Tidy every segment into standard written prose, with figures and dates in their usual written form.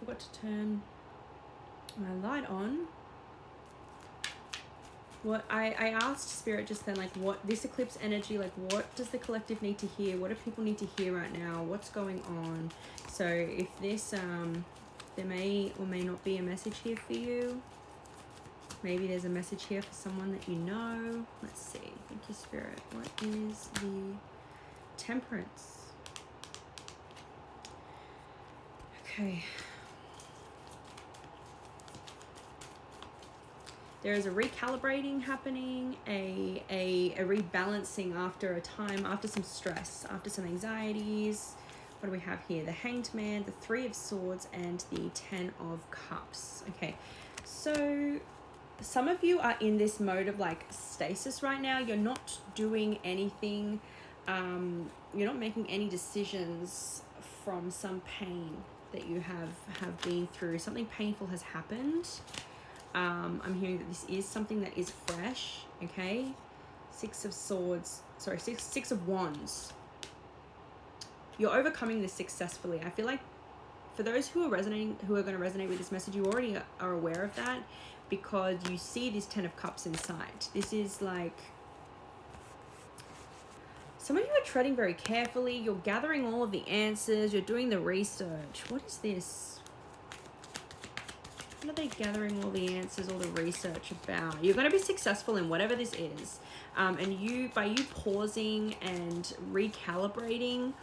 forgot to turn my light on. What I asked Spirit just then, like, what this eclipse energy, like, what does the collective need to hear? What do people need to hear right now? What's going on? So if this, there may or may not be a message here for you. Maybe there's a message here for someone that you know. Let's see. Thank you, Spirit. What is the Temperance? Okay. There is a recalibrating happening, a rebalancing after a time, after some stress, after some anxieties. What do we have here? The Hanged Man, the Three of Swords, and the Ten of Cups. Okay, so some of you are in this mode of like stasis right now. You're not doing anything. You're not making any decisions from some pain that you have been through. Something painful has happened. I'm hearing that this is something that is fresh, okay? Six of Wands. You're overcoming this successfully. I feel like for those who are going to resonate with this message, you already are aware of that because you see this Ten of Cups inside. This is like, some of you are treading very carefully. You're gathering all of the answers. You're doing the research. What is this? What are they gathering all the answers, all the research about? You're going to be successful in whatever this is. And by you pausing and recalibrating,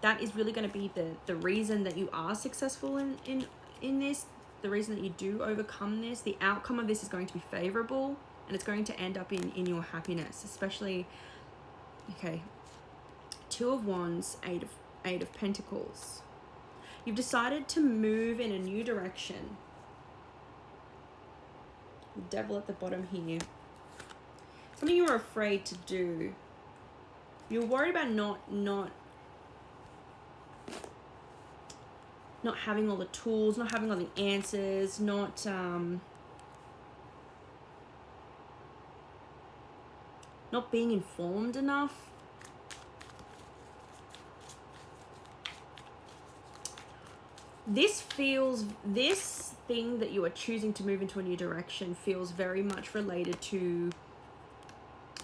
that is really going to be the reason that you are successful in this, the reason that you do overcome this. The outcome of this is going to be favorable, and it's going to end up in your happiness, especially, okay, Two of Wands, Eight of Pentacles. You've decided to move in a new direction. The Devil at the bottom here. Something you were afraid to do. You're worried about not having all the tools, not having all the answers, not being informed enough. This thing that you are choosing to move into a new direction feels very much related to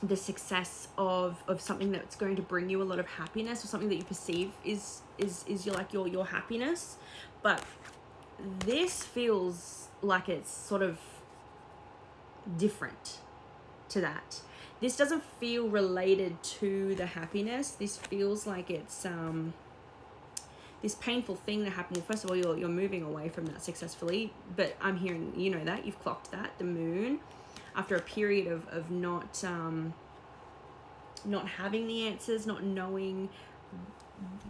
the success of something that's going to bring you a lot of happiness, or something that you perceive is your happiness. But this feels like it's sort of different to that. This doesn't feel related to the happiness. This feels like it's this painful thing that happened. Well, first of all, you're moving away from that successfully, but I'm hearing, you know, that you've clocked that, the moon, after a period of not having the answers, not knowing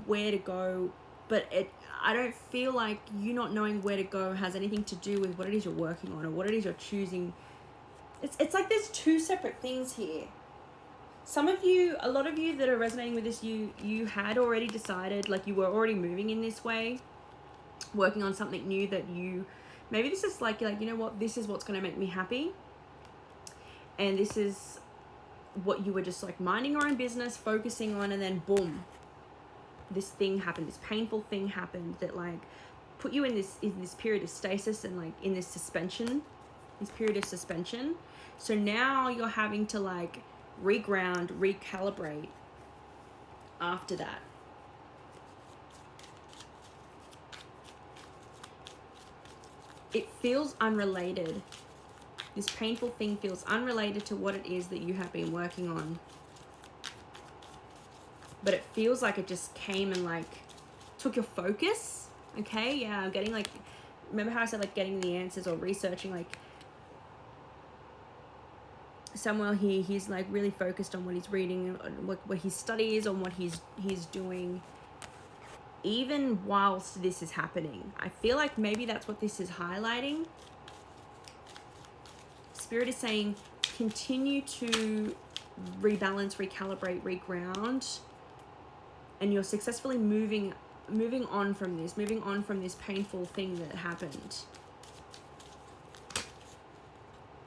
where to go. But I don't feel like you not knowing where to go has anything to do with what it is you're working on or what it is you're choosing. It's like there's two separate things here. Some of you, a lot of you that are resonating with this, you had already decided, like you were already moving in this way, working on something new that maybe this is like, you're like, you know what, this is what's going to make me happy. And this is what you were just like minding your own business, focusing on, and then boom, this thing happened, this painful thing happened that like put you in this period of stasis and like in this period of suspension. So now you're having to like reground, recalibrate after that. It feels unrelated. This painful thing feels unrelated to what it is that you have been working on. But it feels like it just came and like took your focus. Okay, yeah, I'm getting like, remember how I said like getting the answers or researching, like Samuel here, he's like really focused on what he's reading, what he studies, on what he's doing, even whilst this is happening. I feel like maybe that's what this is highlighting. Spirit is saying continue to rebalance, recalibrate, reground, and you're successfully moving on from this painful thing that happened.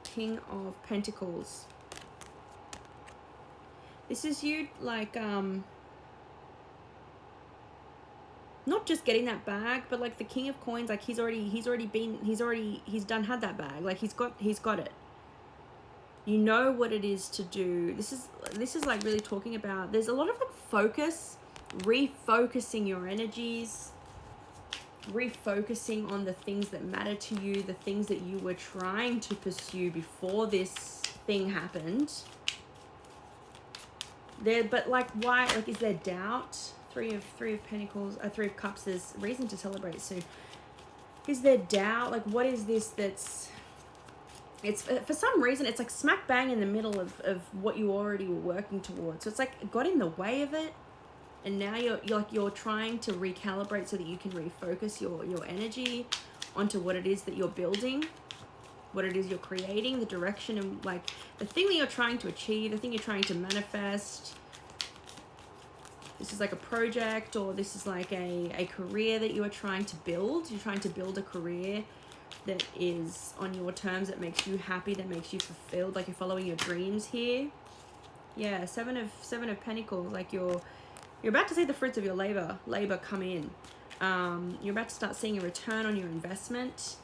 King of Pentacles. This is you like not just getting that bag, but like the King of Coins, like he's done had that bag. Like he's got it. You know what it is to do. This is like really talking about, there's a lot of like focus, refocusing your energies, refocusing on the things that matter to you, the things that you were trying to pursue before this thing happened. But like, why, like, is there doubt? Three of Pentacles, Three of Cups, there's reason to celebrate soon. Is there doubt? Like, what is this that's, it's, for some reason, it's like smack bang in the middle of what you already were working towards. So it's like it got in the way of it. And now you're trying to recalibrate so that you can refocus your energy onto what it is that you're building, what it is you're creating, the direction, and like the thing that you're trying to achieve, the thing you're trying to manifest. This is like a project, or this is like a career that you are trying to build. You're trying to build a career that is on your terms, that makes you happy, that makes you fulfilled, like you're following your dreams here. Yeah, Seven of Pentacles, like you're about to see the fruits of your labor come in. You're about to start seeing a return on your investment.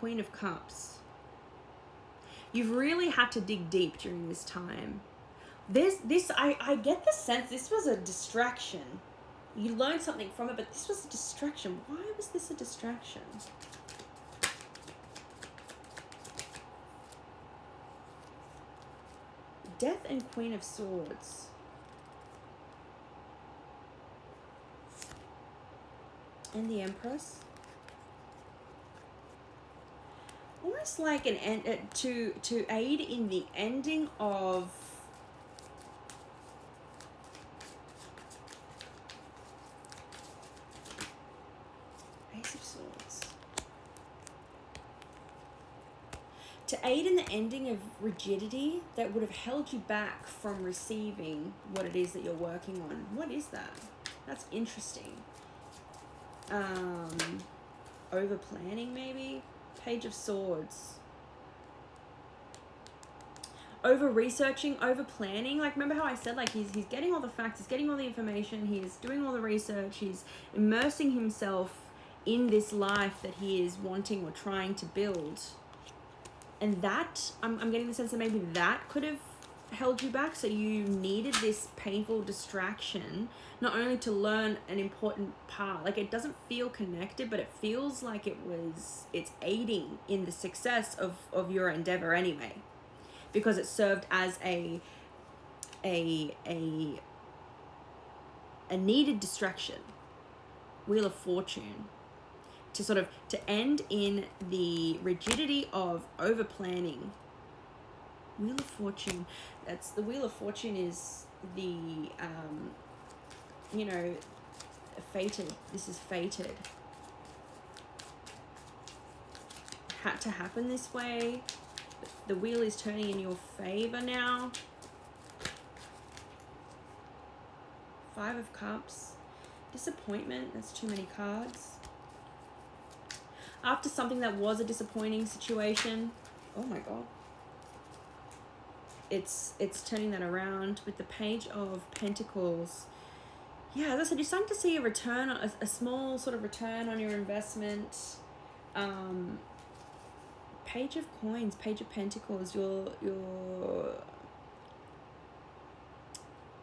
Queen of Cups. You've really had to dig deep during this time. I get the sense this was a distraction. You learned something from it, but this was a distraction. Why was this a distraction? Death and Queen of Swords. And the Empress. Almost like an end, to aid in the ending of Ace of Swords. To aid in the ending of rigidity that would have held you back from receiving what it is that you're working on. What is that? That's interesting. Over planning, maybe. Page of Swords. Over researching, over planning. Like, remember how I said, like, he's getting all the facts, he's getting all the information, he's doing all the research, he's immersing himself in this life that he is wanting or trying to build. And that, I'm getting the sense that maybe that could have held you back. So you needed this painful distraction, not only to learn an important part. Like, it doesn't feel connected, but it feels like it's aiding in the success of your endeavor anyway, because it served as a needed distraction. Wheel of Fortune. To end in the rigidity of over planning. Wheel of Fortune. That's the Wheel of Fortune is the fated. This is fated. Had to happen this way. The wheel is turning in your favor now. Five of Cups. Disappointment. That's too many cards. After something that was a disappointing situation. Oh my god. It's turning that around with the Page of Pentacles. Yeah, as I said, you're starting to see a return, a small sort of return on your investment. Page of Coins, Page of Pentacles.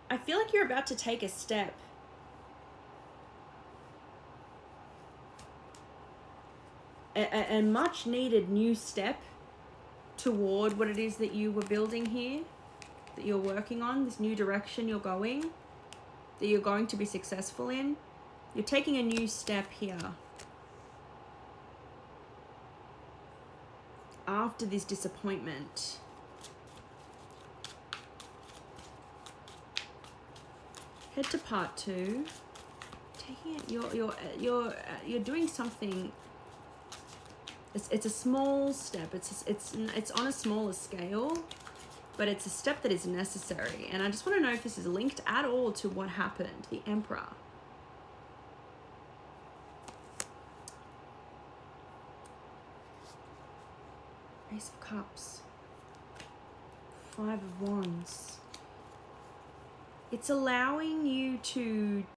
I feel like you're about to take a step. A much needed new step toward what it is that you were building here, that you're working on, this new direction you're going, that you're going to be successful in. You're taking a new step here. After this disappointment. Head to part 2. Taking it, you're doing something. It's a small step. It's on a smaller scale, but it's a step that is necessary. And I just want to know if this is linked at all to what happened. The Emperor. Ace of Cups. Five of Wands. it's allowing you to